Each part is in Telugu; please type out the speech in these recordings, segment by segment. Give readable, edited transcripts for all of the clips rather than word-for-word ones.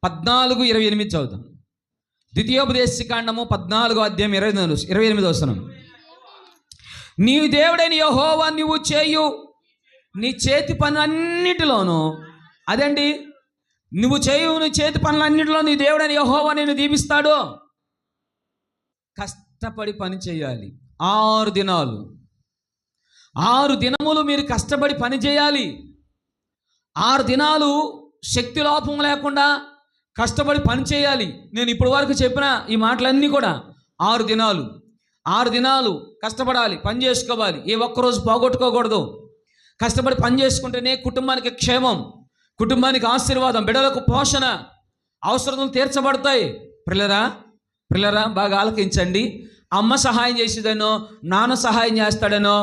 14:28 చదువుతాం. ద్వితీయోపదేశకాండము 14 అధ్యాయం 28 వచనం. నీ దేవుడైన యెహోవా నువ్వు చేయు నీ చేతి పనులన్నిటిలోనూ, అదండి, నువ్వు చేయు నీ చేతి పనులన్నిటిలో నీ దేవుడైన యెహోవా నిన్ను దీవిస్తాడు. కష్టపడి పని చేయాలి. 6 దినాలు, 6 దినములు మీరు కష్టపడి పని చేయాలి. 6 దినాలు శక్తి లోపం లేకుండా కష్టపడి పని చేయాలి. నేను ఇప్పటి వరకు చెప్పిన ఈ మాటలన్నీ కూడా 6 దినాలు, 6 దినాలు కష్టపడాలి, పని చేసుకోవాలి. ఏ ఒక్కరోజు పోగొట్టుకోకూడదు. కష్టపడి పని చేసుకుంటేనే కుటుంబానికి క్షేమం, కుటుంబానికి ఆశీర్వాదం, బిడ్డలకు పోషణ, అవసరాలు తీర్చబడతాయి. పిల్లరా బాగా ఆలకించండి. అమ్మ సహాయం చేసేదనో, నాన్న సహాయం చేస్తాడనో,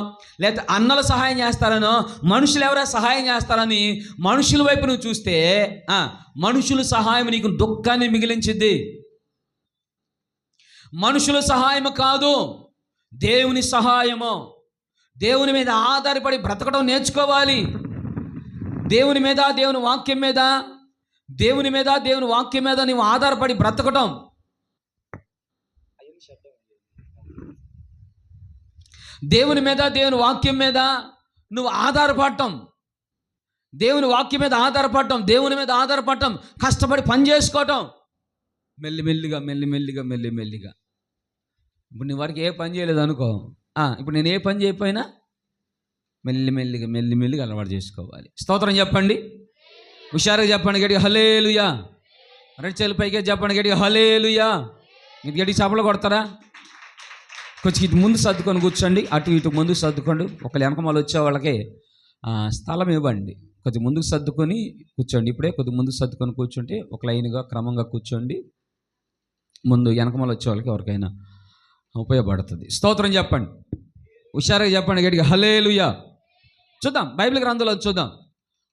లేకపోతే అన్నల సహాయం చేస్తారనో, మనుషులు ఎవరో సహాయం చేస్తారని మనుషుల వైపు నువ్వు చూస్తే మనుషుల సహాయం నీకు దుఃఖాన్ని మిగిలించిద్ది. మనుషుల సహాయం కాదు, దేవుని సహాయము. దేవుని మీద ఆధారపడి బ్రతకడం నేర్చుకోవాలి. దేవుని మీద, దేవుని వాక్యం మీద, దేవుని వాక్యం మీద నువ్వు ఆధారపడి బ్రతకడం. దేవుని మీద, దేవుని వాక్యం మీద నువ్వు ఆధారపడటం, దేవుని వాక్యం మీద ఆధారపడటం, దేవుని మీద ఆధారపడటం, కష్టపడి పని చేసుకోవటం. మెల్లిమెల్లిగా. ఇప్పుడు నీ వరకు ఏ పని చేయలేదు అనుకో, ఇప్పుడు నేను ఏ పని చేయకపోయినా మెల్లిమెల్లిగా అలవాటు చేసుకోవాలి. స్తోత్రం చెప్పండి, హుషారుగా చెప్పండి, గట్టిగా హల్లెలూయా. రెండు చేతుల పైకి చెప్పండి, గట్టిగా హల్లెలూయా. ఇది గట్టిగా చప్పలు కొడతారా? కొంచెం ఇటు ముందు సర్దుకొని కూర్చోండి, అటు ఇటు ముందు సర్దుకోండి. ఒకళ్ళు వెనకమాలు వచ్చే వాళ్ళకి స్థలం ఇవ్వండి. కొద్ది ముందుకు సర్దుకొని కూర్చోండి. ఇప్పుడే కొద్ది ముందుకు సర్దుకొని కూర్చుంటే ఒక లైన్గా క్రమంగా కూర్చోండి. ముందు వెనకమాలు వచ్చే వాళ్ళకి ఎవరికైనా ఉపయోగపడుతుంది. స్తోత్రం చెప్పండి, హుషారుగా చెప్పండి, గట్టిగా హల్లెలూయా. చూద్దాం, బైబిల్ గ్రంథంలో చూద్దాం.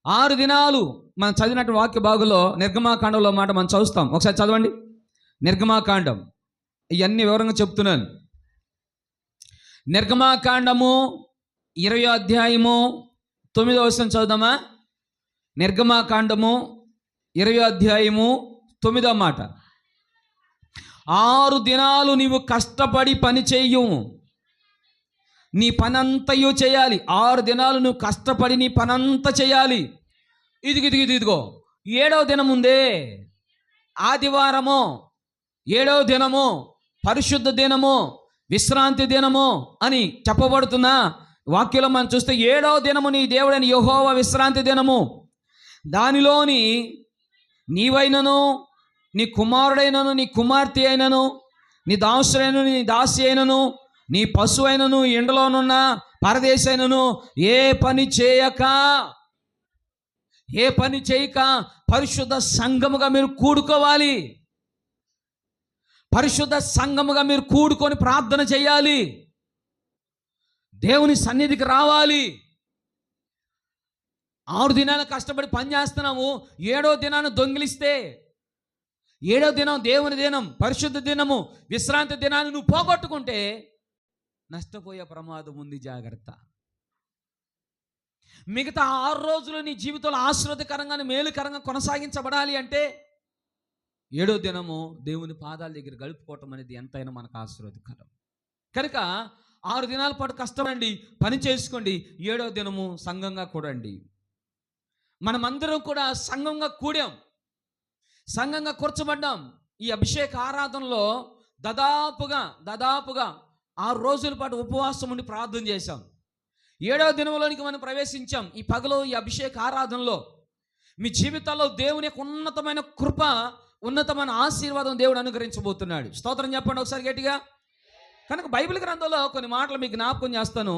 6 దినాలు మనం చదివినట్టు వాక్య భాగంలో నిర్గమాకాండంలో మాట మనం చదువుతాం. ఒకసారి చదవండి నిర్గమాకాండం. ఇవన్నీ వివరంగా చెప్తున్నాను. నిర్గమాకాండము 20వ అధ్యాయము 9వ వచనం చదువుదామా? నిర్గమాకాండము 20వ అధ్యాయము 9వ మాట. 6 దినాలు నీవు కష్టపడి పని చెయ్యు, నీ పనంతయు చేయాలి. 6 దినాలు నువ్వు కష్టపడి నీ పనంతా చేయాలి. ఇదిగో 7వ దినం ఉందే, ఆదివారము, 7వ దినము పరిశుద్ధ దినము, విశ్రాంతి దినము అని చెప్పబడుతున్న వాక్యంలో మనం చూస్తే 7వ దినము నీ దేవుడైన యెహోవా విశ్రాంతి దినము. దానిలోని నీవైనను, నీ కుమారుడైనను, నీ కుమార్తె అయినను, నీ దాసుడైనను, నీ దాసి అయినను, నీ పశువు అయినను, ఎండలోనున్న పరదేశి అయినను ఏ పని చేయక పరిశుద్ధ సంఘముగా మీరు కూడుకోవాలి. పరిశుద్ధ సంఘముగా మీరు కూడుకొని ప్రార్థన చేయాలి, దేవుని సన్నిధికి రావాలి. 6 దినాలు కష్టపడి పని చేస్తున్నాము, 7వ దినాన్ని దొంగిలిస్తే, 7వ దినం దేవుని దినం, పరిశుద్ధ దినము, విశ్రాంతి దినాన్ని నువ్వు పోగొట్టుకుంటే నష్టపోయే ప్రమాదం ఉంది, జాగ్రత్త. మిగతా 6 రోజులు నీ జీవితంలో ఆశీర్వాదకరంగా, మేలుకరంగా కొనసాగించబడాలి అంటే 7వ దినము దేవుని పాదాల దగ్గర గడుపుకోవటం అనేది ఎంతైనా మనకు ఆశీర్వాదకరం. కనుక 6 దినాల పాటు కష్టపడండి, పని చేసుకోండి. 7వ దినము సంఘంగా కూడండి. మనమందరం కూడా సంఘంగా కూడాం, సంఘంగా కూర్చబడ్డాం. ఈ అభిషేక ఆరాధనలో దాదాపుగా 6 రోజుల పాటు ఉపవాసం ఉండి ప్రార్థన చేశాం. 7వ దినంలోనికి మనం ప్రవేశించాం. ఈ పగలు ఈ అభిషేక ఆరాధనలో మీ జీవితాల్లో దేవుని యొక్క ఉన్నతమైన కృప, ఉన్నతమైన ఆశీర్వాదం దేవుడు అనుగ్రహించబోతున్నాడు. స్తోత్రం చెప్పండి ఒకసారి గట్టిగా. కనుక బైబిల్ గ్రంథంలో కొన్ని మాటలు మీకు జ్ఞాపకం చేస్తాను.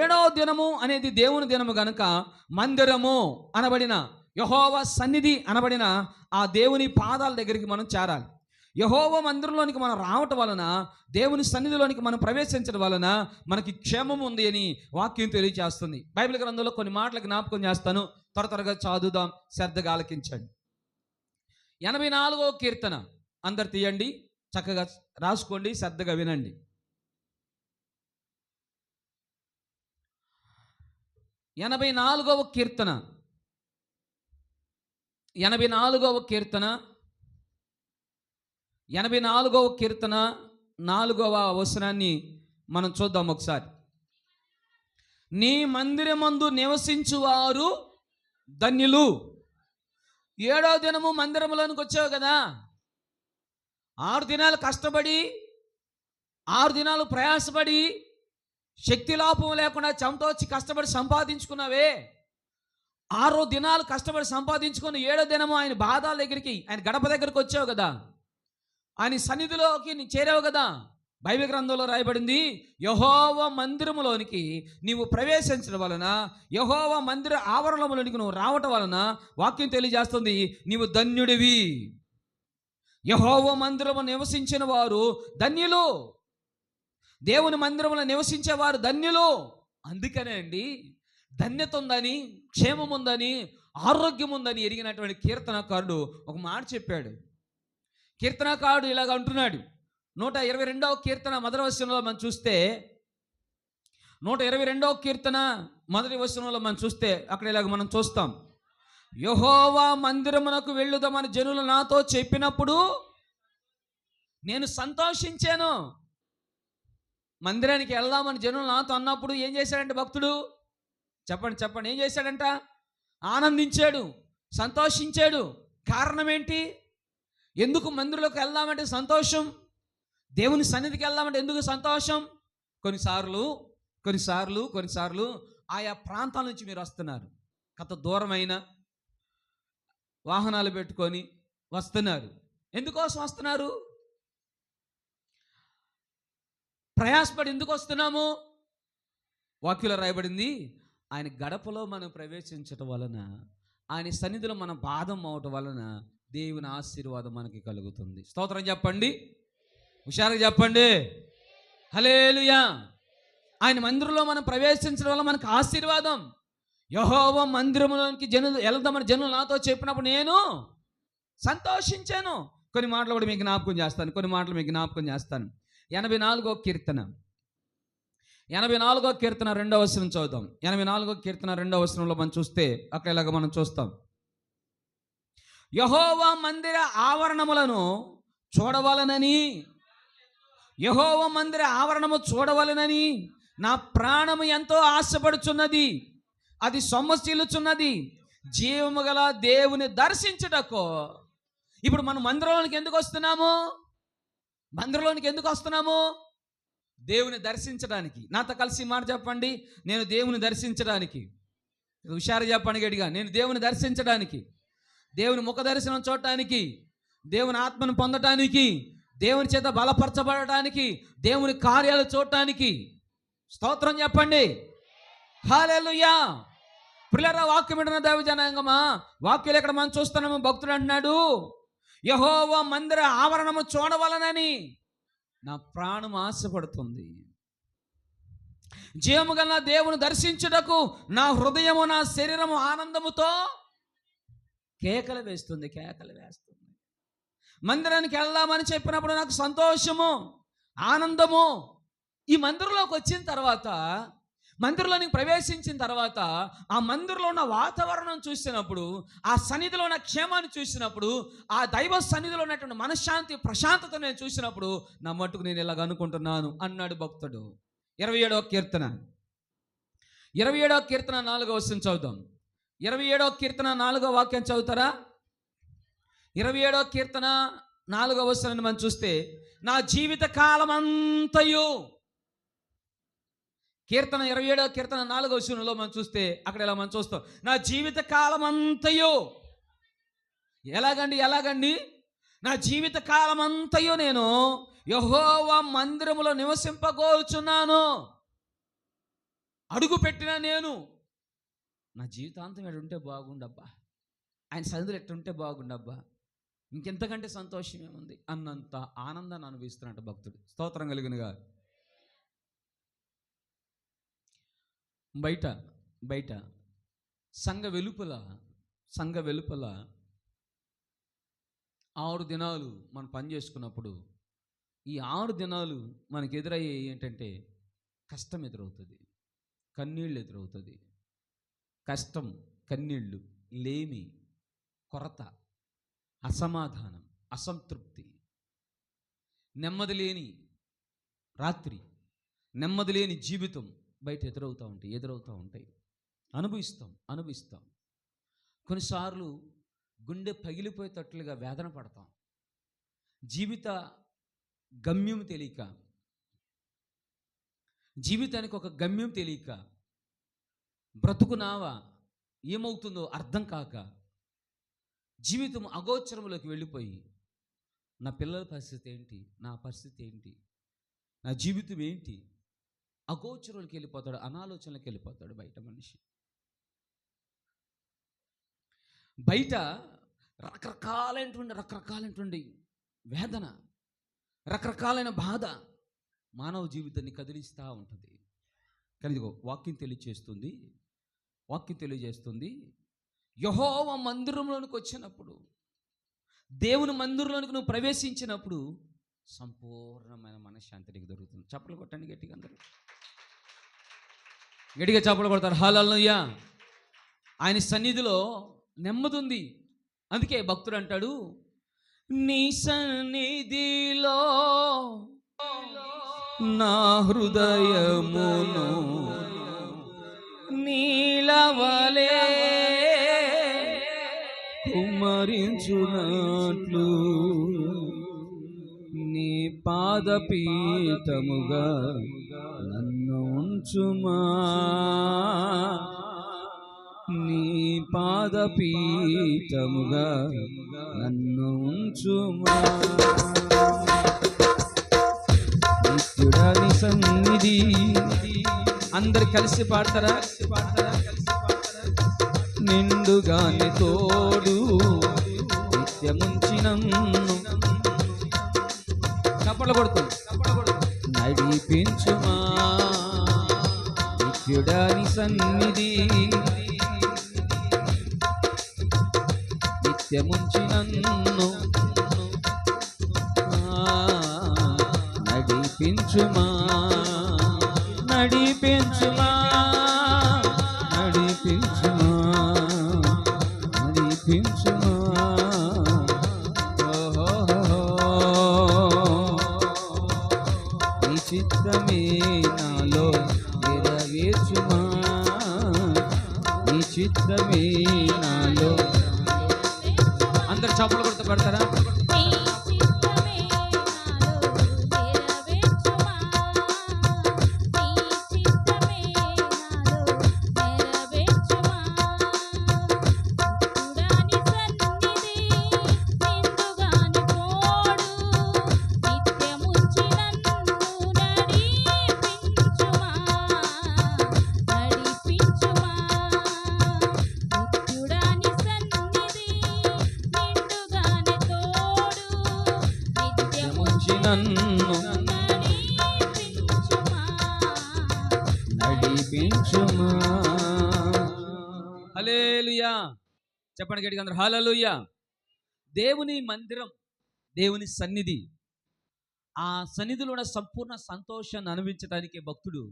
7వ దినము అనేది దేవుని దినము కనుక మందిరము అనబడిన, యెహోవా సన్నిధి అనబడిన ఆ దేవుని పాదాల దగ్గరికి మనం చేరాలి. యెహోవా మందిరంలోనికి మనం రావటం వలన, దేవుని సన్నిధిలోనికి మనం ప్రవేశించడం వలన మనకి క్షేమం ఉంది అని వాక్యం తెలియజేస్తుంది. బైబిల్ గ్రంథంలో కొన్ని మాటలు జ్ఞాపకం చేస్తాను, త్వరగా చదువుదాం, శ్రద్ధగా ఆలకించండి. 84వ కీర్తన అందరు తీయండి, చక్కగా రాసుకోండి, శ్రద్ధగా వినండి. 84వ కీర్తన 84వ కీర్తన 84వ కీర్తన 4వ వచనాన్ని మనం చూద్దాం ఒకసారి. నీ మందిరమందు నివసించువారు ధన్యులు. 7వ దినము మందిరంలోనికి వచ్చావు కదా, 6 దినాలు కష్టపడి 6 దినాలు ప్రయాసపడి శక్తి లోపం లేకుండా చెమటొచ్చి కష్టపడి సంపాదించుకున్నావే, 6 దినాలు కష్టపడి సంపాదించుకొని 7వ దినము ఆయన బాధాల దగ్గరికి, ఆయన గడప దగ్గరికి వచ్చావు కదా, ఆయన సన్నిధిలోకి నీ చేరావు కదా. బైబిల్ గ్రంథంలో రాయబడింది, యెహోవా మందిరములోనికి నీవు ప్రవేశించడం వలన, యెహోవా మందిర ఆవరణంలోనికి నువ్వు రావటం వలన వాక్యం తెలియజేస్తుంది, నీవు ధన్యుడివి. యెహోవా మందిరము నివసించిన వారు ధన్యులు. దేవుని మందిరములో నివసించేవారు ధన్యులు. అందుకనే అండి ధన్యత ఉందని, క్షేమం ఉందని, ఆరోగ్యం ఉందని ఎరిగినటువంటి కీర్తనకారుడు ఒక మాట చెప్పాడు. కీర్తనకారుడు ఇలాగ అంటున్నాడు. 122వ కీర్తన మొదటి వచనంలో మనం చూస్తే, 122వ కీర్తన మొదటి వచనంలో మనం చూస్తే అక్కడ ఇలాగ మనం చూస్తాం, యెహోవా మందిరమునకు వెళ్ళుదామని జనులు నాతో చెప్పినప్పుడు నేను సంతోషించాను. మందిరానికి వెళ్దామని జనులు నాతో అన్నప్పుడు ఏం చేశాడంటే భక్తుడు, చెప్పండి ఏం చేశాడంట? ఆనందించాడు, సంతోషించాడు. కారణం ఏంటి? ఎందుకు మందిరంలోకి వెళ్దామంటే సంతోషం? దేవుని సన్నిధికి వెళ్దామంటే ఎందుకు సంతోషం? కొన్నిసార్లు ఆయా ప్రాంతాల నుంచి మీరు వస్తున్నారు, కొంత దూరమైన వాహనాలు పెట్టుకొని వస్తున్నారు. ఎందుకోసం వస్తున్నారు? ప్రయాసపడి ఎందుకు వస్తున్నాము? వాక్యంలో రాయబడింది, ఆయన గడపలో మనం ప్రవేశించటం వలన, ఆయన సన్నిధిలో మనం పాదం అవటం వలన దేవుని ఆశీర్వాదం మనకి కలుగుతుంది. స్తోత్రం చెప్పండి, హుషారుగా చెప్పండి, హల్లెలూయా. ఆయన మందిరంలో మనం ప్రవేశించడం వల్ల మనకు ఆశీర్వాదం. యెహోవా మందిరంలోనికి వెళ్దామని జనులు నాతో చెప్పినప్పుడు నేను సంతోషించాను. కొన్ని మాటలు కూడా మీకు జ్ఞాపకం చేస్తాను. 84వ కీర్తన 2వ వచనం చదువుదాం. 84వ కీర్తన 2వ వచనంలో మనం చూస్తే అక్కడ ఇలాగ మనం చూస్తాం, యెహోవా మందిర ఆవరణములను చూడవలనని, యెహోవా మందిర ఆవరణము చూడవలనని నా ప్రాణము ఎంతో ఆశపడుచున్నది, అది సొమ్మసిల్లుచున్నది, జీవము గల దేవుని దర్శించుటకు. ఇప్పుడు మనం మందిరంలోనికి ఎందుకు వస్తున్నాము? దేవుని దర్శించడానికి. నాతో కలిసి మాట చెప్పండి, నేను దేవుని దర్శించడానికి. హుషారు చెప్పండి గట్టిగా, నేను దేవుని దర్శించడానికి, దేవుని ముఖ దర్శనం చూడటానికి, దేవుని ఆత్మను పొందటానికి, దేవుని చేత బలపరచబడటానికి, దేవుని కార్యాలు చూడటానికి. స్తోత్రం చెప్పండి, హల్లెలూయా. ప్రియులారా, వాక్యం వింటున్న దైవ జనాంగమా, వాక్యాలు ఎక్కడ మనం చూస్తున్నాము? భక్తుడు అంటున్నాడు, యెహోవా మందిర ఆవరణము చూడవలనని నా ప్రాణం ఆశపడుతుంది, జీవము గల దేవుని దర్శించుటకు నా హృదయము నా శరీరము ఆనందముతో కేకలు వేస్తుంది. మందిరానికి వెళ్దామని చెప్పినప్పుడు నాకు సంతోషము, ఆనందము. ఈ మందిరంలోకి వచ్చిన తర్వాత, మందిరంలోనికి ప్రవేశించిన తర్వాత, ఆ మందిరంలో ఉన్న వాతావరణం చూసినప్పుడు, ఆ సన్నిధిలో ఉన్న క్షేమాన్ని చూసినప్పుడు, ఆ దైవ సన్నిధిలో ఉన్నటువంటి మనశ్శాంతి, ప్రశాంతత నేను చూసినప్పుడు నా మట్టుకు నేను ఇలాగ అనుకుంటున్నాను అన్నాడు భక్తుడు. 27వ కీర్తన 4వ వచనం చదువుదాం. 27వ కీర్తన 4వ వాక్యం చదువుతారా? 27వ కీర్తన 4వ వచనాన్ని మనం చూస్తే, నా జీవిత కాలమంతయు, కీర్తన 27వ కీర్తన 4వ వచనంలో మనం చూస్తే అక్కడ ఇలా మనం చూస్తాం, నా జీవిత కాలమంతయు. ఎలాగండి? నా జీవిత కాలమంతయు నేను యెహోవా మందిరములో నివసింపగోరుచున్నాను. అడుగు పెట్టిన నేను నా జీవితాంతం ఎటుంటే బాగుండబ్బా, ఆయన సన్నిధిలో ఎట్టుంటే బాగుండబ్బా, ఇంకెంతకంటే సంతోషం ఏముంది అన్నంత ఆనందాన్ని అనుభవిస్తున్నట్టు భక్తుడు. స్తోత్రం కలుగునుగా. బయట సంఘ వెలుపల 6 దినాలు మనం పని చేసుకున్నప్పుడు, ఈ 6 దినాలు మనకు ఎదురయ్యే ఏంటంటే కష్టం ఎదురవుతుంది, కన్నీళ్ళు ఎదురవుతుంది. కష్టం, కన్నీళ్ళు, లేమి, కొరత, అసమాధానం, అసంతృప్తి, నెమ్మది లేని రాత్రి, నెమ్మది లేని జీవితం బయట ఎదురవుతూ ఉంటాయి. అనుభవిస్తాం. కొన్నిసార్లు గుండె పగిలిపోయేటట్లుగా వేదన పడతాం. జీవిత గమ్యం తెలియక, జీవితానికి ఒక గమ్యం తెలియక, బ్రతుకునావా ఏమవుతుందో అర్థం కాక జీవితం అగోచరంలోకి వెళ్ళిపోయి, నా పిల్లల పరిస్థితి ఏంటి, నా పరిస్థితి ఏంటి, నా జీవితం ఏంటి, అగోచరంలోకి వెళ్ళిపోతాడు, అనాలోచనలోకి వెళ్ళిపోతాడు బయట మనిషి. బయట రకరకాలైనటువంటి వేదన, రకరకాలైన బాధ మానవ జీవితాన్ని కదిలిస్తూ ఉంటుంది. కానీ ఇదిగో వాక్యం తెలియజేస్తుంది యెహోవా మందిరంలోనికి వచ్చినప్పుడు, దేవుని మందిరంలోనికి నువ్వు ప్రవేశించినప్పుడు సంపూర్ణమైన మనశ్శాంతి నీకు దొరుకుతుంది. చప్పలు కొట్టండి గట్టిగా, అందరూ గట్టిగా చప్పలు కొడతారు. హల్లెలూయా. ఆయన సన్నిధిలో నెమ్మది ఉంది. అందుకే భక్తుడు అంటాడు, నీ సన్నిధిలో నా హృదయమును నీలవలే కుమ్మరించునట్లు నీ పాదపీఠముగా నన్ను ఉంచుమా, నీ పాదపీఠముగా నన్ను ఉంచుమా. నిత్యుడని సన్నిధి, అందరు కలిసి పాడతారా? నిండుగాని తోడు నిత్యముంచి నన్ను చప్పట్లు కొడుతూ నడిపించుమా. నిత్యుడని సన్నిధి నిత్యముంచి నన్ను నడిపించుమా, నడిపించుమా, నడిపించుమా, నడిపించుమా. నీ చిత్తమే నాలో నెరవేర్చుమా, నీ చిత్తమే నాలో. అందరు చప్పలు కొడుతూ పడతారా? హల్లెలూయా. చెప్పండి గట్టిగా అందరూ హల్లెలూయా. దేవుని మందిరం, దేవుని సన్నిధి, ఆ సన్నిధిలో సంపూర్ణ సంతోషాన్ని అనుభవించడానికి భక్తుడు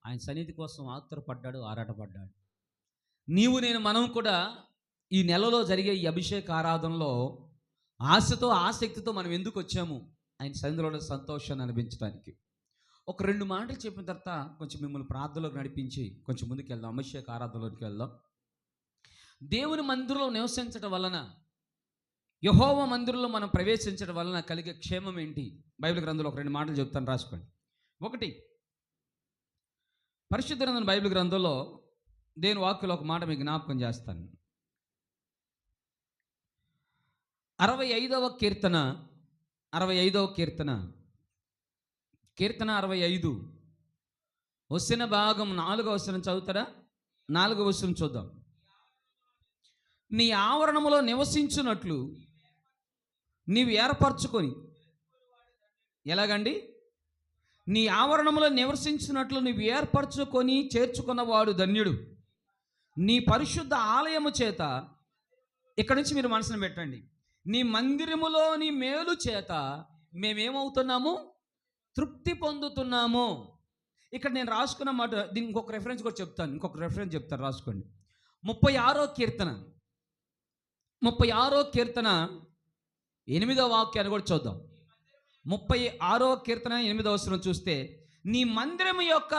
ఆయన సన్నిధి కోసం ఆతురపడ్డాడు, ఆరాటపడ్డాడు. నీవు నేను మనం కూడా ఈ నెలలో జరిగే ఈ అభిషేక ఆరాధనలో ఆశతో ఆసక్తితో మనం ఎందుకు వచ్చాము? ఆయన సన్నిధిలో సంతోషాన్ని అనిపించడానికి. ఒక 2 మాటలు చెప్పిన తర్వాత కొంచెం మిమ్మల్ని ప్రార్థనలోకి నడిపించి కొంచెం ముందుకు వెళ్దాం, అభిషేక ఆరాధనలోకి వెళ్దాం. దేవుని మందిరంలో నివసించడం వలన, యెహోవా మందిరంలో మనం ప్రవేశించడం వలన కలిగే క్షేమం ఏంటి? బైబిల్ గ్రంథంలో ఒక 2 మాటలు చెప్తాను, రాసుకోండి. ఒకటి, పరిశుద్ధ గ్రంథం బైబిల్ గ్రంథంలో దేవుని వాక్యంలో ఒక మాట మీకు జ్ఞాపకం చేస్తాను. 65వ కీర్తన, 65వ కీర్తన 65 వచ్చిన భాగం 4వ వచనం చదువుతారా? 4వ వచనం చూద్దాం. నీ ఆవరణములో నివసించున్నట్లు నీవు ఏర్పరచుకొని, ఎలాగండి? నీ ఆవరణములో నివసించినట్లు నీవు ఏర్పరచుకొని చేర్చుకున్నవాడు ధన్యుడు. నీ పరిశుద్ధ ఆలయము చేత, ఇక్కడి నుంచి మీరు మనసును పెట్టండి, నీ మందిరములోని మేలు చేత మేమేమవుతున్నాము? తృప్తి పొందుతున్నాము. ఇక్కడ నేను రాసుకున్న మాట, దీనికి ఇంకొక రెఫరెన్స్ కూడా చెప్తాను, ఇంకొక రెఫరెన్స్ చెప్తాను, రాసుకోండి. 36వ కీర్తన 8వ వాక్యాన్ని కూడా చూద్దాం. 36వ కీర్తన 8వ వచనం చూస్తే, నీ మందిరం యొక్క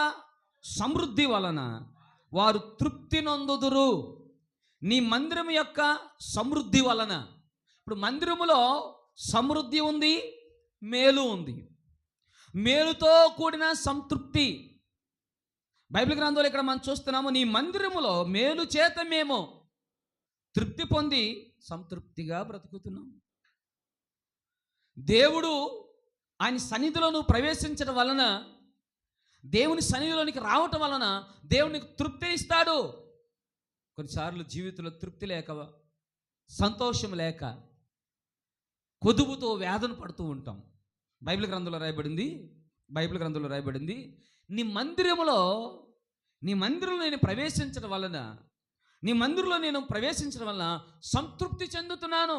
సమృద్ధి వలన వారు తృప్తి నొందుదురు. నీ మందిరం యొక్క సమృద్ధి వలన. ఇప్పుడు మందిరములో సమృద్ధి ఉంది, మేలు ఉంది. మేలుతో కూడిన సంతృప్తి. బైబిల్ గ్రంథంలో ఇక్కడ మనం చూస్తున్నాము, నీ మందిరములో మేలు చేత మేము తృప్తి పొంది సంతృప్తిగా బ్రతుకుతున్నాం. దేవుడు ఆయన సన్నిధిలో నువ్వు ప్రవేశించడం వలన, దేవుని సన్నిధిలోనికి రావటం వలన దేవునికి తృప్తిని ఇస్తాడు. కొన్నిసార్లు జీవితంలో తృప్తి లేక, సంతోషం లేక, కొదువుతో వేదన పడుతూ ఉంటాం. బైబిల్ గ్రంథంలో రాయబడింది నీ మందిరంలో నేను ప్రవేశించడం వలన సంతృప్తి చెందుతున్నాను,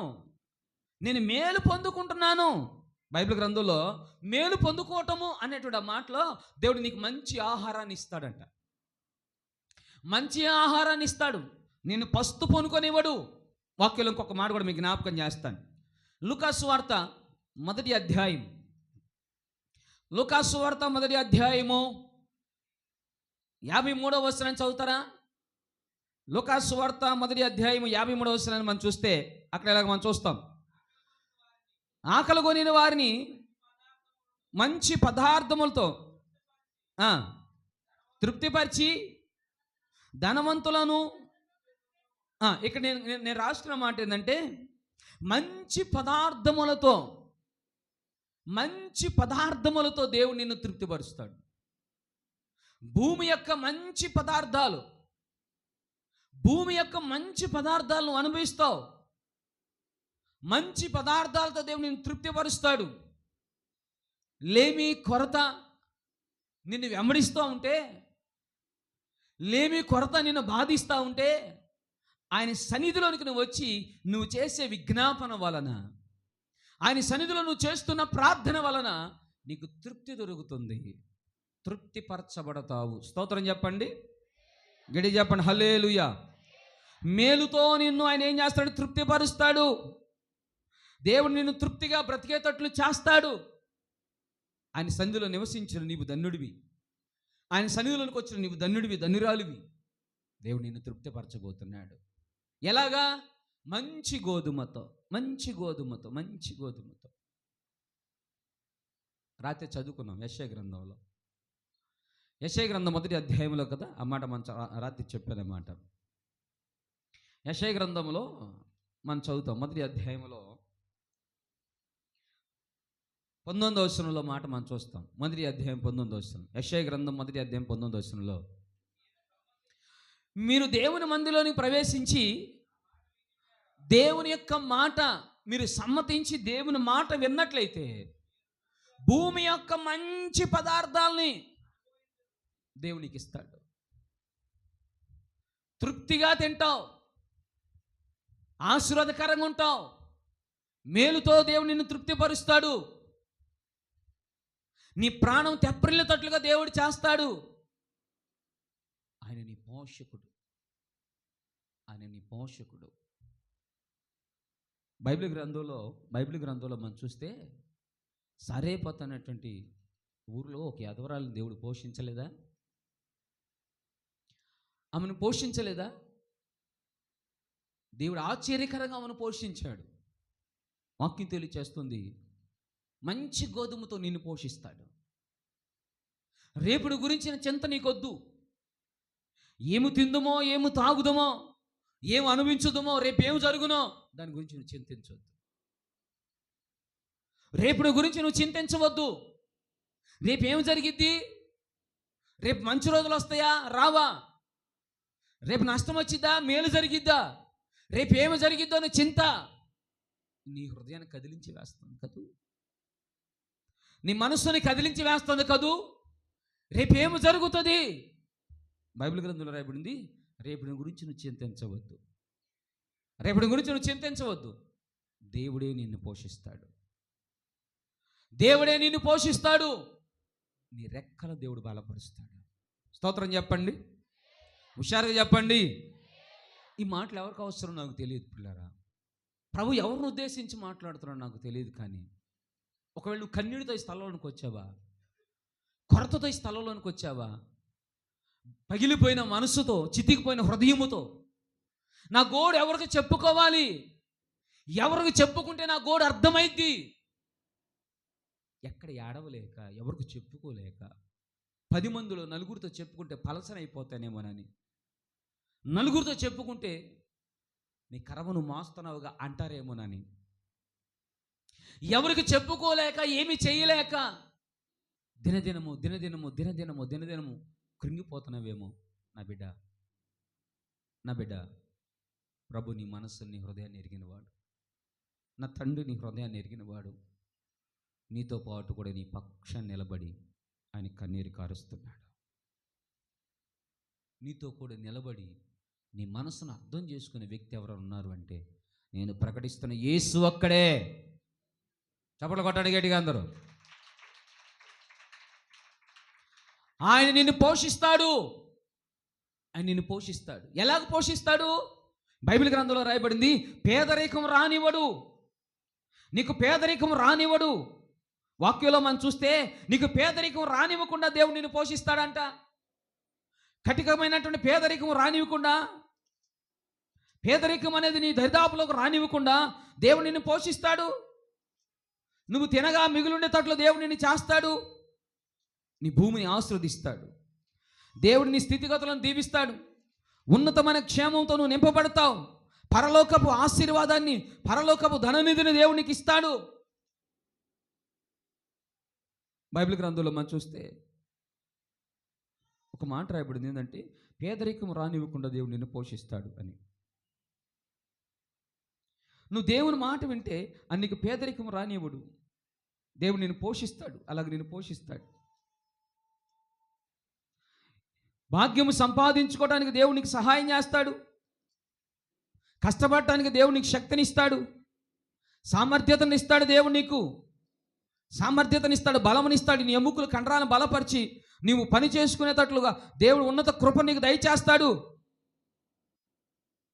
నేను మేలు పొందుకుంటున్నాను. బైబిల్ గ్రంథంలో మేలు పొందుకోవటము అనేటువంటి ఆ మాటలో దేవుడు నీకు మంచి ఆహారాన్ని ఇస్తాడంట. మంచి ఆహారాన్ని ఇస్తాడు, నేను పస్తు పొనుకొనివ్వడు. వాక్యంలో ఇంకొక మాట కూడా మీకు జ్ఞాపకం చేస్తాను. లూకాసు వార్త మొదటి అధ్యాయం 53వ వచనం చదువుతారా? లూకాసు వార్త మొదటి అధ్యాయం 53వ వచనాన్ని మనం చూస్తే అక్కడ ఇలాగ మనం చూస్తాం, ఆకలి కొనిన వారిని మంచి పదార్థములతో తృప్తిపరిచి ధనవంతులను, ఇక్కడ నేను రాస్తున్న మాట ఏంటంటే, మంచి పదార్థములతో దేవుడు నిన్ను తృప్తిపరుస్తాడు. భూమి యొక్క మంచి పదార్థాలను అనుభవిస్తావు. మంచి పదార్థాలతో దేవుడు నిన్ను తృప్తిపరుస్తాడు. లేమి కొరత నిన్ను వెంబడిస్తూ ఉంటే, లేమి కొరత నిన్ను బాధిస్తూ ఉంటే, ఆయన సన్నిధిలోనికి నువ్వు వచ్చి నువ్వు చేసే విజ్ఞాపన వలన, ఆయన సన్నిధిలో నువ్వు చేస్తున్న ప్రార్థన వలన నీకు తృప్తి దొరుకుతుంది, తృప్తిపరచబడతావు. స్తోత్రం చెప్పండి, గడి చెప్పండి, హల్లెలూయా. మేలుతో నిన్ను ఆయన ఏం చేస్తాడు? తృప్తిపరుస్తాడు. దేవుడు నిన్ను తృప్తిగా బ్రతికేటట్లు చేస్తాడు. ఆయన సన్నిధిలో నివసించిన నీవు ధన్యుడివి, ఆయన సన్నిధిలోనికి వచ్చిన నీవు ధన్యుడివి, ధన్యురాలివి. దేవుడు నిన్ను తృప్తిపరచబోతున్నాడు. ఎలాగా? మంచి గోధుమతో. రాత్రి చదువుకున్నాం యెషయా గ్రంథం మొదటి అధ్యాయంలో కదా ఆ మాట మనం రాత్రి చెప్పానమాట. యెషయా గ్రంథంలో మనం చదువుతాం, మొదటి అధ్యాయంలో 19వ వచనంలో మాట మనం చూస్తాం. మొదటి అధ్యాయం 19వ వచనం, యెషయా గ్రంథం మొదటి అధ్యాయం 19వ వచనంలో, మీరు దేవుని మందిలోనికి ప్రవేశించి దేవుని యొక్క మాట మీరు సమ్మతించి దేవుని మాట విన్నట్లయితే భూమి యొక్క మంచి పదార్థాలని దేవునికి ఇస్తాడు. తృప్తిగా తింటావు, ఆశీర్వాదకరంగా ఉంటావు, మేలుతో దేవుడు నిన్ను తృప్తిపరుస్తాడు. నీ ప్రాణం తెప్పరిల్లేటట్లుగా దేవుడు చేస్తాడు. ఆయన నీ పోషకుడు. బైబిల్ గ్రంథంలో మనం చూస్తే, సరేపత్ అనేటువంటి ఊరిలో ఒక యదవరాలను దేవుడు పోషించలేదా? ఆమెను పోషించలేదా? దేవుడు ఆశ్చర్యకరంగా ఆమెను పోషించాడు. వాక్యం తెలియచేస్తుంది, మంచి గోధుమతో నిన్ను పోషిస్తాడు. రేపుడు గురించిన చింత నీకొద్దు. ఏమి తిందుమో, ఏమి తాగుదమో, ఏమి అనుభవించుదమో, రేపేమి జరుగునో దాని గురించి నువ్వు చింతించవద్దు. రేపుడు గురించి నువ్వు చింతించవద్దు. రేపేమి జరిగిద్ది, రేపు మంచి రోజులు వస్తాయా, రావా, రేపు నష్టం వచ్చిద్దా, మేలు జరిగిద్దా, రేపేమి జరిగిద్దో అని చింత నీ హృదయాన్ని కదిలించి వేస్తుంది కదూ, నీ మనస్సుని కదిలించి వేస్తుంది కదూ. రేపేమి జరుగుతుంది? బైబిల్ గ్రంథంలో రాయబడింది, రేపటి గురించి నువ్వు చింతించవద్దు. దేవుడే నిన్ను పోషిస్తాడు. నీ రెక్కల దేవుడు బలపరుస్తాడు. స్తోత్రం చెప్పండి, హుషారుగా చెప్పండి. ఈ మాటలు ఎవరికి అవసరం నాకు తెలియదు పిల్లరా. ప్రభు ఎవరిని ఉద్దేశించి మాట్లాడుతున్నాడు నాకు తెలియదు, కానీ ఒకవేళ నువ్వు కన్నీటితో ఈ స్థలంలోనికి వచ్చావా, కొరతతో ఈ స్థలంలోనికి వచ్చావా, పగిలిపోయిన మనసుతో, చితికిపోయిన హృదయముతో, నా గోడు ఎవరికి చెప్పుకోవాలి, ఎవరికి చెప్పుకుంటే నా గోడు అర్థమైద్ది, ఎక్కడ ఏడవలేక, ఎవరికి చెప్పుకోలేక, 10 మందిలో నలుగురితో చెప్పుకుంటే పలసన అయిపోతానేమోనని, నలుగురితో చెప్పుకుంటే నీ కరవను మోస్తున్నావుగా అంటారేమోనని, ఎవరికి చెప్పుకోలేక, ఏమి చేయలేక దినదినము దినదినము దినదినము దినదినము కృంగిపోతున్నావేమో. నా బిడ్డ, ప్రభు నీ మనస్సుని, నీ హృదయాన్ని ఎరిగినవాడు, నా తండ్రి నీ హృదయాన్ని ఎరిగినవాడు, నీతో పాటు కూడా నీ పక్షాన్ని నిలబడి ఆయన కన్నీరు కారుస్తున్నాడు. నీతో కూడా నిలబడి నీ మనసును అర్థం చేసుకునే వ్యక్తి ఎవరు ఉన్నారు అంటే, నేను ప్రకటిస్తున్న యేసు ఒక్కడే. చప్పట్లు కొట్టండి గట్టిగా అందరూ. ఆయన నిన్ను పోషిస్తాడు. ఆయన నిన్ను పోషిస్తాడు. ఎలాగ పోషిస్తాడు? బైబిల్ గ్రంథంలో రాయబడింది, పేదరికం రానివ్వడు. నీకు పేదరికం రానివ్వడు. వాక్యంలో మనం చూస్తే నీకు పేదరికం రానివ్వకుండా దేవుడు నిన్ను పోషిస్తాడంట. కఠినమైనటువంటి పేదరికం రానివ్వకుండా, పేదరికం అనేది నీ దరిదాపులోకి రానివ్వకుండా దేవుడు నిన్ను పోషిస్తాడు. నువ్వు తినగా మిగులుండేటట్లు దేవుడు నిన్ను చేస్తాడు. నీ భూమిని ఆశీర్వదిస్తాడు. దేవుడు నీ స్థితిగతులను దీవిస్తాడు. ఉన్నతమైన క్షేమంతో నువ్వు నింపబడతావు. పరలోకపు ఆశీర్వాదాన్ని, పరలోకపు ధననిధిని దేవునికి ఇస్తాడు. బైబిల్ గ్రంథంలో మనం చూస్తే ఒక మాట రాయబడింది ఏంటంటే, పేదరికం రానివ్వకుండా దేవుడు నిన్ను పోషిస్తాడు అని. నువ్వు దేవుని మాట వింటే నీకు పేదరికం రానివ్వడు. దేవుడు నిన్ను పోషిస్తాడు. అలాగే నిన్ను పోషిస్తాడు. భాగ్యము సంపాదించుకోవడానికి దేవుడు నీకు సహాయం చేస్తాడు. కష్టపడటానికి దేవుడు నీకు శక్తినిస్తాడు. సామర్థ్యతనిస్తాడు. దేవుడు నీకు సామర్థ్యతనిస్తాడు, బలమునిస్తాడు. నీ ఎముకలు కండరాలను బలపరిచి నీవు పని చేసుకునేటట్లుగా దేవుడు ఉన్నత కృప నీకు దయచేస్తాడు.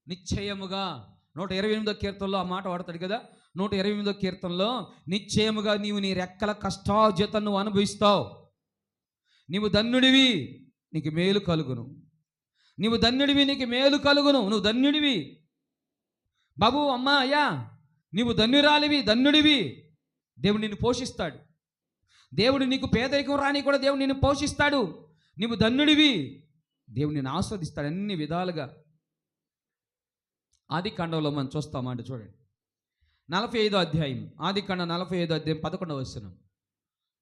నిశ్చయముగా 128వ కీర్తనలో ఆ మాట వాడతాడు కదా. 128వ కీర్తనలో, నిశ్చయముగా నీవు నీ రెక్కల కష్టార్జితం నువ్వు అనుభవిస్తావు. నీవు ధన్యుడివి, నీకు మేలు కలుగును. నీవు ధన్యుడివి, నీకు మేలు కలుగును. నువ్వు ధన్యుడివి బాబు, అమ్మా, అయ్యా, నీవు ధన్యురాలివి, ధన్యుడివి. దేవుడు నిన్ను పోషిస్తాడు. దేవుడు నీకు పేదరికం రాని కూడా దేవుడు నిన్ను పోషిస్తాడు. నీవు ధన్యుడివి. దేవుడు నిన్ను ఆస్వాదిస్తాడు అన్ని విధాలుగా. ఆదికాండంలో మనం చూస్తామంటే చూడండి, 45వ అధ్యాయం, ఆదికాండం 45వ అధ్యాయం 11వ వచనం.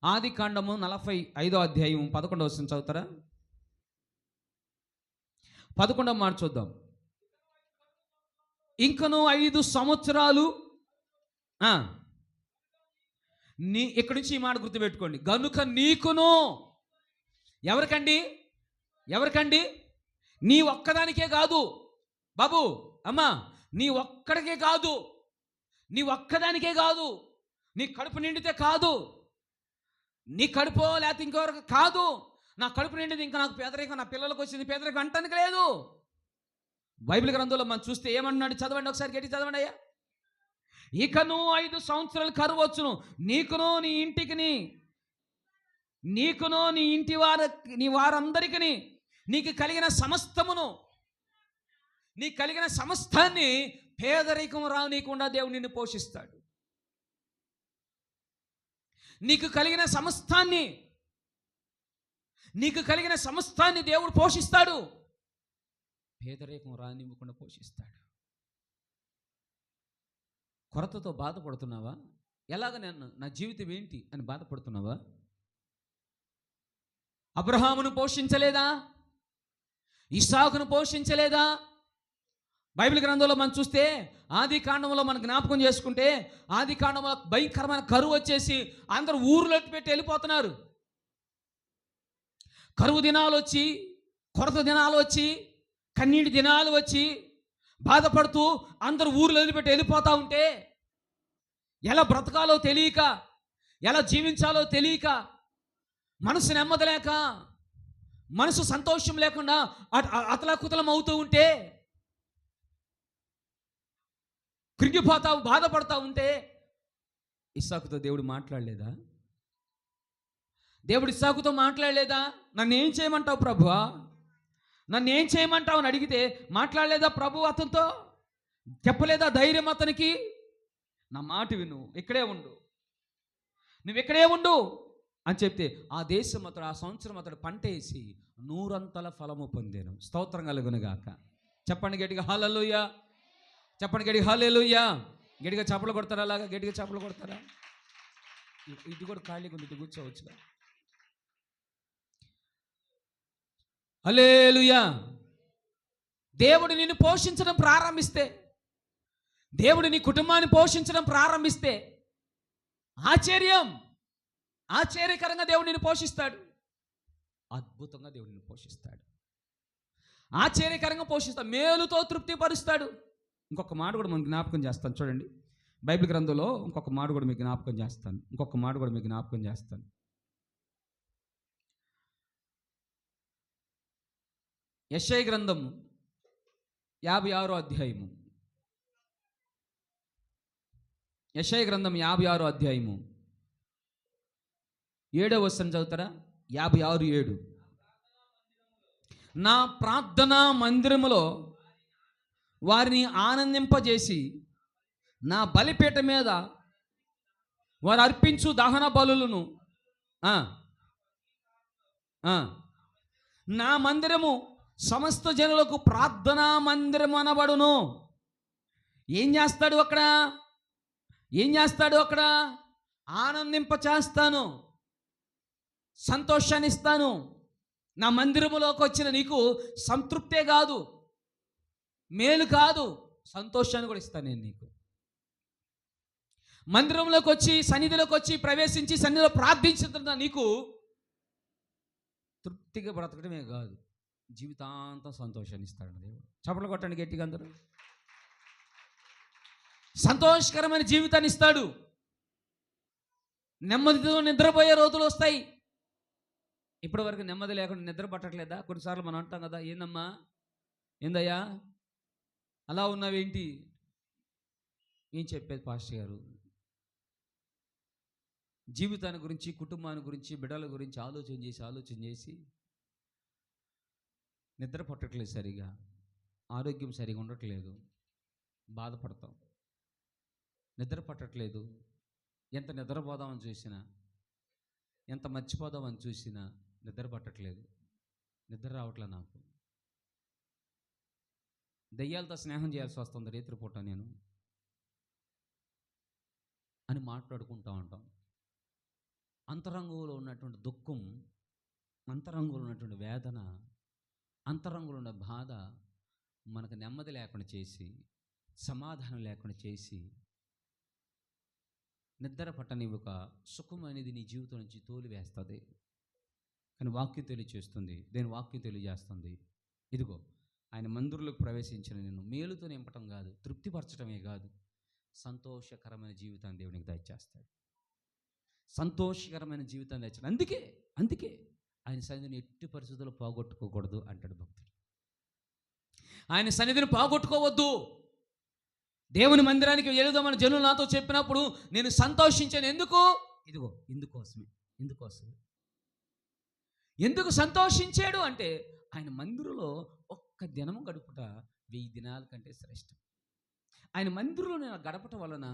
ఆదికాండము 45వ అధ్యాయం 11వ వచనం చదువుతారా? 11వ మాట చూద్దాం. ఇంకను 5 సంవత్సరాలు ఇక్కడి నుంచి ఈ మాట గుర్తుపెట్టుకోండి. గనుక నీకును, ఎవరికండి? నీ ఒక్కదానికే కాదు బాబు, అమ్మా, నీ ఒక్కడికే కాదు, నీ ఒక్కదానికే కాదు. నీ కడుపు నిండితే కాదు, నీ కడుపు లేకపోతే ఇంకెవరికి కాదు. నా కడుపు నిండింది, ఇంకా నాకు పేదరికం, నా పిల్లలకు వచ్చింది పేదరికం అంటానికి లేదు. బైబిల్ గ్రంథంలో మనం చూస్తే ఏమన్నాడు? చదవండి ఒకసారి, గట్టి చదవండి అయ్యా. ఇకను 5 సంవత్సరాలు కరువు వచ్చును, నీకును నీ ఇంటికి, నీకును నీ ఇంటి నీ వారందరికీ, నీకు కలిగిన సమస్తమును, నీకు కలిగిన సమస్తాన్ని పేదరికం రానీయకుండా దేవుడు నిన్ను పోషిస్తాడు. నీకు కలిగిన సమస్తాన్ని దేవుడు పోషిస్తాడు. పేదరికం రానివ్వకుండా పోషిస్తాడు. కొరతతో బాధపడుతున్నావా? ఎలాగ నా జీవితం ఏంటి అని బాధపడుతున్నావా? అబ్రహామును పోషించలేదా? ఇస్సాకును పోషించలేదా? బైబిల్ గ్రంథంలో మనం చూస్తే, ఆది కాండంలో మనం జ్ఞాపకం చేసుకుంటే, ఆది కాండంలో భయంకరమైన కరువు వచ్చేసి అందరూ ఊర్లో పెట్టి వెళ్ళిపోతున్నారు. కరువు దినాలు వచ్చి, కొరత దినాలు వచ్చి, కన్నీటి దినాలు వచ్చి బాధపడుతూ అందరూ ఊర్లో వదిలిపెట్టి వెళ్ళిపోతూ ఉంటే, ఎలా బ్రతకాలో తెలియక, ఎలా జీవించాలో తెలియక, మనసు నెమ్మదలేక, మనసు సంతోషం లేకుండా అతలాకుతలం అవుతూ ఉంటే, కృంగిపోతావు, బాధపడతా ఉంటే, ఇస్సాకుతో దేవుడు మాట్లాడలేదా? దేవుడు ఇస్సాకుతో మాట్లాడలేదా? నన్ను ఏం చేయమంటావు ప్రభువా, నన్ను ఏం చేయమంటావు అని అడిగితే మాట్లాడలేదా ప్రభు అతనితో? చెప్పలేదా ధైర్యం అతనికి? నా మాట విను, ఇక్కడే ఉండు, నువ్వు ఇక్కడే ఉండు అని చెప్తే ఆ దేశం అతడు ఆ సంవత్సరం అతడు పంట వేసి 100 ఫలము పొందాను. స్తోత్రం కలుగునుగాక. చెప్పండి గట్టిగా హల్లెలూయా, చెప్పండి గట్టిగా హల్లెలూయా. గట్టిగా చప్పలు కొడతారా? అలాగా గట్టిగా చప్పలు కొడతారా? ఇది కూడా ఖాళీగా ఉంది, ఇది కూర్చోవచ్చుగా. హల్లెలూయా. దేవుడు నిన్ను పోషించడం ప్రారంభిస్తే, దేవుడు నీ కుటుంబాన్ని పోషించడం ప్రారంభిస్తే ఆశ్చర్యకరంగా దేవుడు నిన్ను పోషిస్తాడు. అద్భుతంగా దేవుడు నిన్ను పోషిస్తాడు, ఆశ్చర్యకరంగా పోషిస్తాడు, మేలుతో తృప్తిపరుస్తాడు. ఇంకొక మాట కూడా మనం జ్ఞాపకం చేస్తాను చూడండి, బైబిల్ గ్రంథంలో ఇంకొక మాట కూడా మీకు జ్ఞాపకం చేస్తాను. యెషయా గ్రంథం 56వ అధ్యాయము. యెషయా గ్రంథం 56వ అధ్యాయము 7వ వచనం చదువుతారా? 56:7. నా ప్రార్థనా మందిరములో వారిని ఆనందింపజేసి నా బలిపీఠ మీద వారు అర్పించు దహన బలులను నా మందిరము సమస్త జనులకు ప్రార్థనా మందిరం అనబడును. ఏం చేస్తాడు అక్కడ? ఆనందింప చేస్తాను, సంతోషాన్ని ఇస్తాను. నా మందిరములోకి వచ్చిన నీకు సంతృప్తే కాదు, మేలు కాదు, సంతోషాన్ని కూడా ఇస్తాను నేను నీకు. మందిరంలోకి వచ్చి సన్నిధిలోకి వచ్చి ప్రవేశించి సన్నిధిలో ప్రార్థించుతున్న నీకు తృప్తిగా బ్రతకడమే కాదు, జీవితాంతం సంతోషాన్ని ఇస్తాడు దేవుడు. చప్పట్లు కొట్టండి గట్టిగా అందరూ. సంతోషకరమైన జీవితాన్ని ఇస్తాడు. నెమ్మదితో నిద్రపోయే రోజులు వస్తాయి. ఇప్పటి వరకు నెమ్మది లేకుండా నిద్ర పట్టట్లేదా? కొన్నిసార్లు మనం అంటాం కదా, ఏందయ్యా అలా ఉన్నావేంటి? ఏం చెప్పేది పాస్టర్ గారు? జీవితాన్ని గురించి, కుటుంబాన్ని గురించి, బిడ్డల గురించి ఆలోచన చేసి నిద్ర పట్టట్లేదు, సరిగా ఆరోగ్యం సరిగా ఉండట్లేదు, బాధపడతాం. నిద్ర పట్టట్లేదు, ఎంత నిద్రపోదామని చూసినా, ఎంత మర్చిపోదామని చూసినా నిద్ర పట్టట్లేదు, నిద్ర రావట్లేదు నాకు. దయ్యాలతో స్నేహం చేయాల్సి వస్తుంది రేత్రిపూట నేను అని మాట్లాడుకుంటూ ఉంటాం. అంతరంగంలో ఉన్నటువంటి దుఃఖం, అంతరంగంలో ఉన్నటువంటి వేదన, అంతరంగంలో ఉన్న బాధ మనకు నెమ్మది లేకుండా చేసి, సమాధానం లేకుండా చేసి, నిద్ర పట్టనివ్వక సుఖం అనేది నీ జీవితం నుంచి తోలివేస్తుంది. కానీ వాక్యం తెలియచేస్తుంది, దేని వాక్యం తెలియజేస్తుంది, ఇదిగో ఆయన మందిరంలోకి ప్రవేశించిన నిన్ను మేలుతో నింపటం కాదు, తృప్తిపరచడమే కాదు, సంతోషకరమైన జీవితాన్ని దేవునికి దయచేస్తాడు. సంతోషకరమైన జీవితాన్ని దయచేస్తాడు. అందుకే ఆయన సన్నిధిని ఎట్టి పరిస్థితుల్లో పోగొట్టుకోకూడదు అంటాడు భక్తుడు. ఆయన సన్నిధిని పోగొట్టుకోవద్దు. దేవుని మందిరానికి వెళుదామని జనులు నాతో చెప్పినప్పుడు నేను సంతోషించాను. ఎందుకు? ఇదిగో ఇందుకోసమే. ఎందుకు సంతోషించాడు అంటే ఆయన మందిరంలో ఒక్క దినము గడుపుట 1000 దినాల కంటే శ్రేష్టం. ఆయన మందిరంలో నేను గడపటం వలన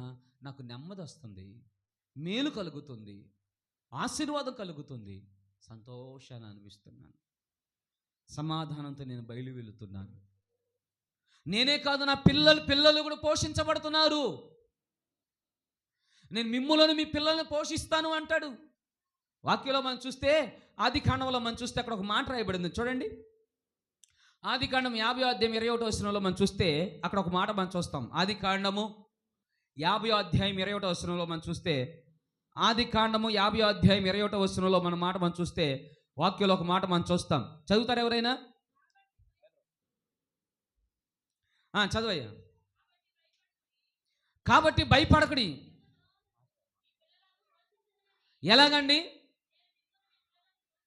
నాకు నెమ్మది వస్తుంది, మేలు కలుగుతుంది, ఆశీర్వాదం కలుగుతుంది, సంతోషాన్ని అనిపిస్తున్నాను, సమాధానంతో నేను బయలు వెళుతున్నాను. నేనే కాదు, నా పిల్లలు కూడా పోషించబడుతున్నారు. నేను మిమ్ములను మీ పిల్లల్ని పోషిస్తాను అంటాడు. వాక్యంలో మనం చూస్తే, ఆదికాండంలో మనం చూస్తే అక్కడ ఒక మాట రాయబడింది చూడండి. ఆదికాండం 50వ అధ్యాయం 21వ వచనంలో మనం చూస్తే అక్కడ ఒక మాట మనం చూస్తాం. ఆదికాండము 50వ అధ్యాయం 21వ వచనంలో మనం చూస్తే, ఆదికాండము 50వ అధ్యాయం 21వ వచనంలో మన మాట మనం చూస్తే వాక్యంలో ఒక మాట మనం చూస్తాం. చదువుతారు ఎవరైనా? చదవయ్యా. కాబట్టి భయపడకుడి. ఎలాగండి?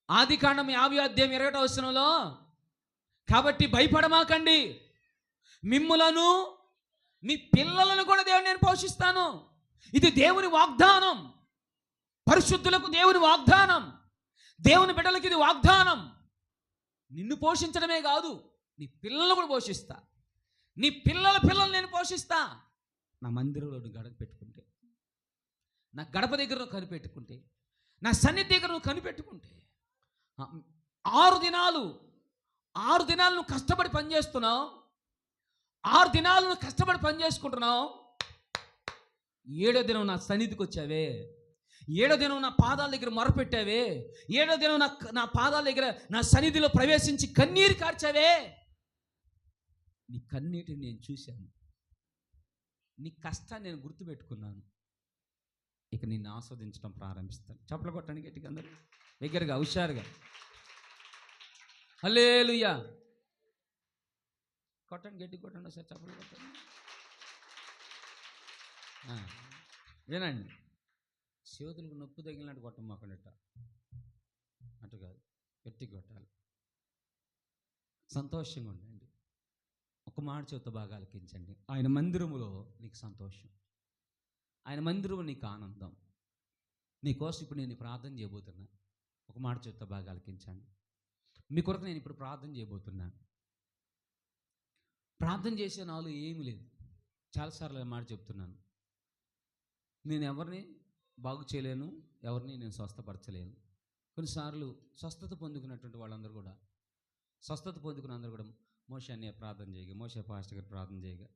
ఆదికాండం 50వ అధ్యాయం 21వ వచనంలో కాబట్టి భయపడమాకండి, మిమ్ములను మీ పిల్లలను కూడా దేవుడు నేను పోషిస్తాను. ఇది దేవుని వాగ్దానం. పరిశుద్ధులకు దేవుని వాగ్దానం. దేవుని బిడ్డలకు ఇది వాగ్దానం. నిన్ను పోషించడమే కాదు, నీ పిల్లలు కూడా పోషిస్తా. నీ పిల్లలు నేను పోషిస్తా. నా మందిరంలో నువ్వు గడప పెట్టుకుంటే, నా గడప దగ్గర నువ్వు కనిపెట్టుకుంటే, నా సన్నిధి దగ్గర నువ్వు కనిపెట్టుకుంటే, 6 దినాలు నువ్వు కష్టపడి పనిచేస్తున్నావు. 6 దినాలు నువ్వు కష్టపడి పని చేసుకుంటున్నావు. 7వ దినం నా సన్నిధికి వచ్చావే, 7వ దినం నా పాదాల దగ్గర మొరపెట్టావే, 7వ దినం నా పాదాల దగ్గర నా సన్నిధిలో ప్రవేశించి కన్నీరు కార్చావే. నీ కన్నీటిని నేను చూశాను, నీ కష్టాన్ని నేను గుర్తుపెట్టుకున్నాను. ఇక నిన్ను ఆస్వాదించడం ప్రారంభిస్తాను. చప్పట్లు కొట్టండి గట్టిగా, అందరూ దగ్గరగా, హుషారుగా. హల్లెలూయా. కొట్టండి, గట్టి కొట్టండి సార్, చప్పట్లు కొట్టండి. వినండి, చేతులకు నొప్పి తగిలినట్టు కొట్టమాకండిట, అటు కాదు, గట్టి కొట్టాలి. సంతోషంగా ఉండండి. ఒక మాట చేత బాగా ఆలకించండి. ఆయన మందిరములో నీకు సంతోషం, ఆయన మందిరము నీకు ఆనందం. నీకోసం ఇప్పుడు నేను ప్రార్థన చేయబోతున్నా. ఒక మాట చేత బాగా ఆలకించండి. మీ కొరకు నేను ఇప్పుడు ప్రార్థన చేయబోతున్నాను. ప్రార్థన చేసే నాలో ఏమీ లేదు. చాలాసార్లు మాట చెప్తున్నాను. నేను ఎవరిని బాగు చేయలేను, ఎవరిని నేను స్వస్థపరచలేను. కొన్నిసార్లు స్వస్థత పొందుకున్నటువంటి వాళ్ళందరూ కూడా, స్వస్థత పొందుకున్న అందరూ కూడా మోషే అన్నయ్య ప్రార్థన చేయగా, మోషే పాస్టర్ గారు ప్రార్థన చేయగా,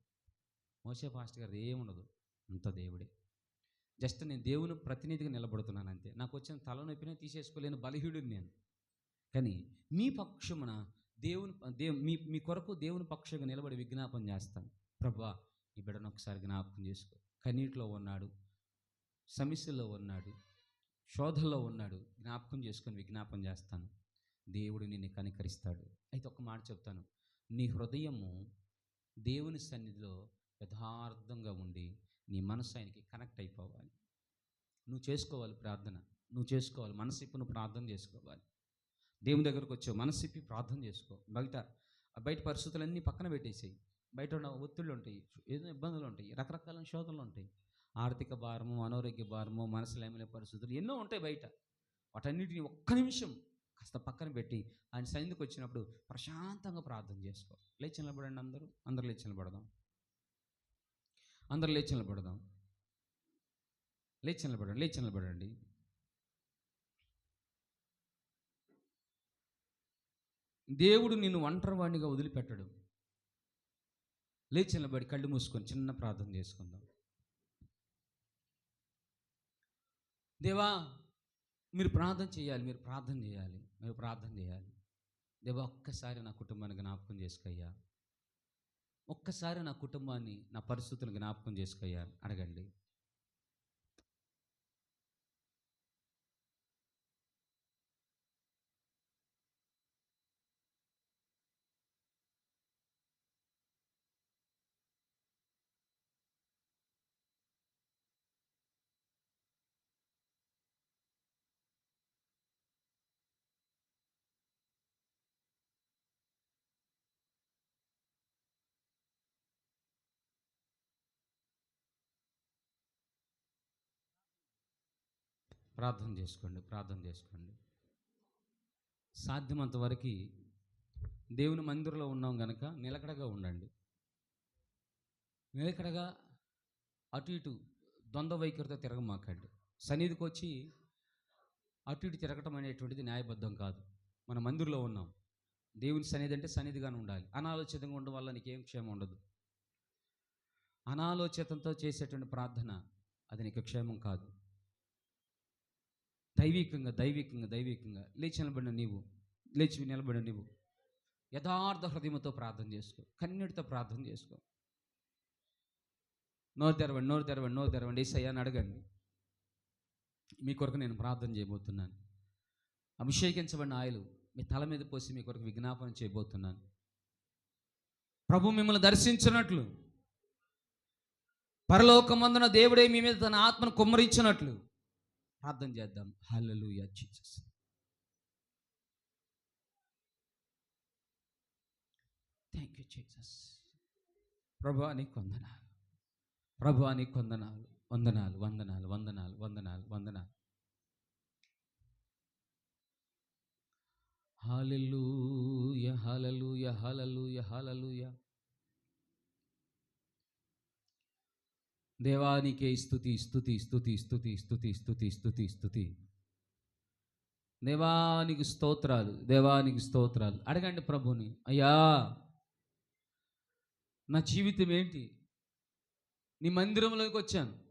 మోషే పాస్టర్ గారు ఏముండదు, అంత దేవుడే. జస్ట్ నేను దేవుని ప్రతినిధిగా నిలబడుతున్నాను అంతే. నాకు వచ్చిన తలనొప్పినే తీసేసుకోలేని బలహీనుడిని నేను. కానీ మీ పక్షమున మీ కొరకు దేవుని పక్షంగా నిలబడి విజ్ఞాపన చేస్తాను. ప్రభువా, ఈ బిడ్డను ఒకసారి జ్ఞాపకం చేసుకో. కన్నీటిలో ఉన్నాడు, సమస్యల్లో ఉన్నాడు, శోధల్లో ఉన్నాడు. జ్ఞాపకం చేసుకొని విజ్ఞాపన చేస్తాను. దేవుడు నిన్ను కనికరిస్తాడు. అయితే ఒక మాట చెప్తాను, నీ హృదయము దేవుని సన్నిధిలో యథార్థంగా ఉండి నీ మనసు ఆయనకి కనెక్ట్ అయిపోవాలి. నువ్వు చేసుకోవాలి ప్రార్థన, నువ్వు చేసుకోవాలి. మనసిప్పి నువ్వు ప్రార్థన చేసుకోవాలి. దేవుని దగ్గరకు వచ్చావు, మనసిప్పి ప్రార్థన చేసుకో. బయట పరిస్థితులన్నీ పక్కన పెట్టేసేయి. బయట ఉన్న ఒత్తిళ్ళు ఉంటాయి, ఏదో ఇబ్బందులు ఉంటాయి, రకరకాల శోధనలు ఉంటాయి. ఆర్థిక భారము, అనారోగ్య భారము, మనసులో ఏమైనా పరిస్థితులు ఎన్నో ఉంటాయి బయట. వాటన్నిటిని ఒక్క నిమిషం కాస్త పక్కన పెట్టి ఆయన సన్నిధికి వచ్చినప్పుడు ప్రశాంతంగా ప్రార్థన చేసుకో. లేచి నిలబడండి, అందరూ లేచి నిలబడదాం. అందరూ లేచి నిలబడదాం. లేచి నిలబడండి. దేవుడు నిన్ను ఒంటరివాడినిగా వదిలిపెట్టడు. లేచి నిలబడి కళ్ళు మూసుకొని చిన్న ప్రార్థన చేసుకుందాం. దేవా, మీరు ప్రార్థన చేయాలి. దేవా, ఒక్కసారి నా కుటుంబాన్ని జ్ఞాపకం చేసుకోయ్యా. ఒక్కసారి నా కుటుంబాన్ని, నా పరిస్థితులను జ్ఞాపకం చేసుకోయ్యా అడగండి. ప్రార్థన చేసుకోండి. సాధ్యమంత వరకు దేవుని మందిరంలో ఉన్నాం కనుక నిలకడగా ఉండండి. నిలకడగా అటు ఇటు ద్వంద్వ వైఖరితో తిరగమాకండి. సన్నిధికి వచ్చి అటు ఇటు తిరగటం అనేటువంటిది న్యాయబద్ధం కాదు. మన మందిరంలో ఉన్నాం, దేవుని సన్నిధి అంటే సన్నిధిగానే ఉండాలి. అనాలోచితంగా ఉండడం వల్ల నీకేం క్షేమం ఉండదు. అనాలోచితంతో చేసేటువంటి ప్రార్థన అది నీకు క్షేమం కాదు. దైవికంగా లేచి నిలబడిన నీవు యథార్థ హృదయంతో ప్రార్థన చేసుకో. కన్నీటితో ప్రార్థన చేసుకో. నోరు తెరవండి. యేసయ్యా అని అడగండి. మీ కొరకు నేను ప్రార్థన చేయబోతున్నాను. అభిషేకించబడిన ఆయిలు మీ తల మీద పోసి మీ కొరకు విజ్ఞాపన చేయబోతున్నాను. ప్రభు మిమ్మల్ని దర్శించినట్లు, పరలోకమందున దేవుడే మీ మీద తన ఆత్మను కుమ్మరించినట్లు ప్రార్థన చేద్దాం. హల్లెలూయా జీసస్. Thank you Jesus. ప్రభువా నీకు వందనాలు. వందనాలు, వందనాలు, వందనాలు, వందనాలు, వందనాలు. హల్లెలూయా, హల్లెలూయా, హల్లెలూయా, హల్లెలూయా. దేవానికే స్తుతి, స్తుతి, స్తుతి, స్తుతి, స్తుతి, స్తుతి, స్తుతి, స్తుతి. దేవానికి స్తోత్రాలు, దేవానికి స్తోత్రాలు. అడగండి ప్రభుని, అయ్యా నా జీవితం ఏంటి? నీ మందిరంలోకి వచ్చాను,